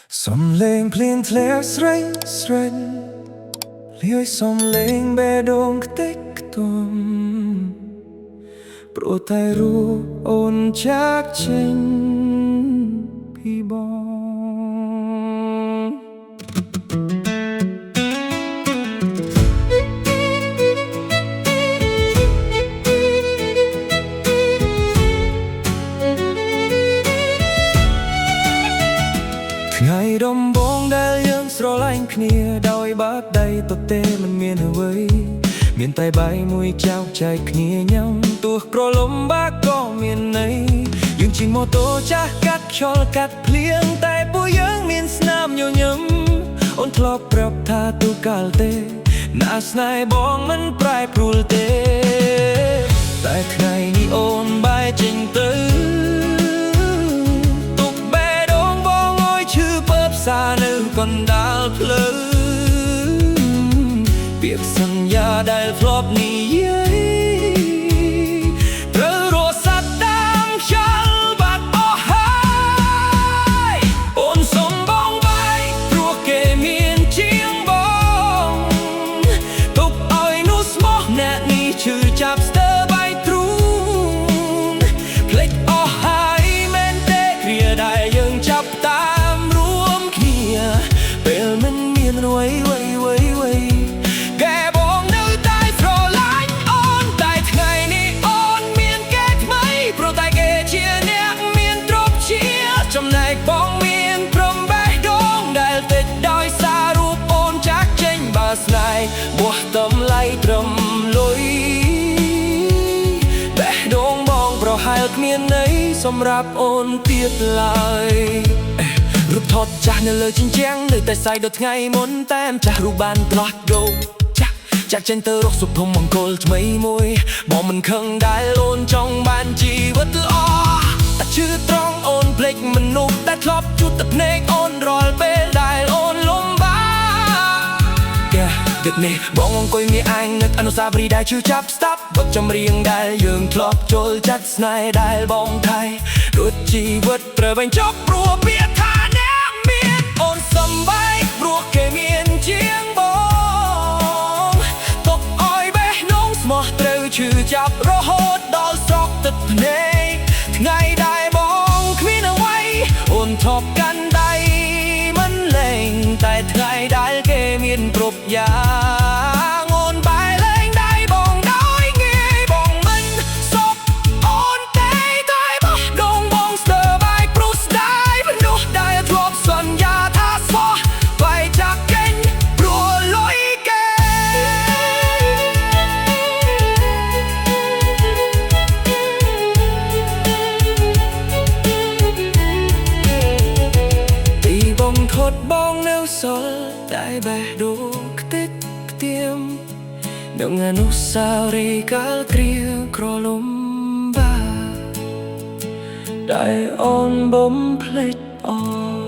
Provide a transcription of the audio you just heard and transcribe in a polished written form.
Som lên plin thler sreng sreng Lioi som lên bè dong tích tùm Pro tai ru ôn chắc chênh pi bong Ngày đông bóng đãយើងស្រឡាញ់គ្នាដោយបាត់ដៃទទេមិនមានអ្វីមានតែបាយមួយចៅចែកគ្នាញ៉ាំទោះក្រលំបាកក៏មានន័យយើងជិះម៉ូតូចាស់កាត់ខ្យល់កាត់ភ្លៀងតែពួកយើងមានស្នាមញញឹមអូនធ្លាប់ប្រាប់ថាទូកាលទេណាស់ស្នេហ៍បងមិនប្រែប្រួលទេតែថ្ងៃនេះអូនបែរចេញទៅសានៅកណ្ដាលផ្លូវពាក្យសន្យាដែលធ្លាប់និយាយត្រូវរសាត់តាមខ្យល់បាត់អស់ហើយអូនសុំបងបែកព្រោះគេមានជាងបងទុកឲ្យនោះស្មោះអ្នកនេះឈឺចាប់ស្ទើរបាយទ្រូងភ្លេចអស់ហើយមែនទេគ្រាដែលយើងចាប់តាមពេលមិនមានអ្វីកែបងនៅតែស្រឡាញ់អូនតែថ្ងៃនេះអូនមានគេថ្មីព្រោះតែគេជាអ្នកមានទ្រព្យជាចំណែកបងមានព្រំបេះដូងដែលតិចដោយសាររូបអូនចាក់ចេញបើស្នេហ៍បោះតម្លៃត្រឹមលុយបេះដូងបងប្រហែលគ្មានន័យសម្រាប់អូនទៀតឡើយរូបថតចាស់នៅលើជញ្ជាំងនៅតែសាយដល់ថ្ងៃមុនតែមចាស់រូបបានផ្លាស់ដូរចាក់ចេញទៅរកសុភមង្គលថ្មីមួយបងមិនខឹងដែលអូនចង់បានជីវិតល្អតែឈឺត្រង់អូនភ្លេចមនុស្សដែលធ្លាប់ជួបទឹកភ្នែកអូនរាល់ពេលដែលអូនលំបាកទឹកនេះបងអង្គុយងាយអាញនឹកអនុស្សាវរីយ៍ដែលឈឺចាប់ស្ដាប់បទចម្រៀងដែលយើងធ្លាប់ចូលចិត្តស្នេហ៍ដែលបងថៃដូចជីវិតត្រូវបញ្ចប់ព្រោះពាក្យថាអូនសំបែកព្រោះគេមានជាងបងទុកឲ្យបេះដូងស្មោះត្រូវឈឺចាប់រហូតដល់ស្រក់ទឹកភ្នែកថ្ងៃដែលបងគ្មានអ្វីអូនថប់កាន់ដៃមិនលែងតែថ្ងៃដែលគេមានគ្រប់យ៉ាងអូនបែរលែងដៃបងដោយងាយបងមិនសពអូនតែបោះដូងបងស្ទើរបែកព្រោះស្ដាយមនុស្សដែលធ្លាប់សន្យាបងនៅសល់តែបេះដូងខ្ទេចផ្ទៀមនឹងអនុស្សាវរីយ៍កាលគ្រាក្រលំបាដែលអូនបំភ្លេចអស់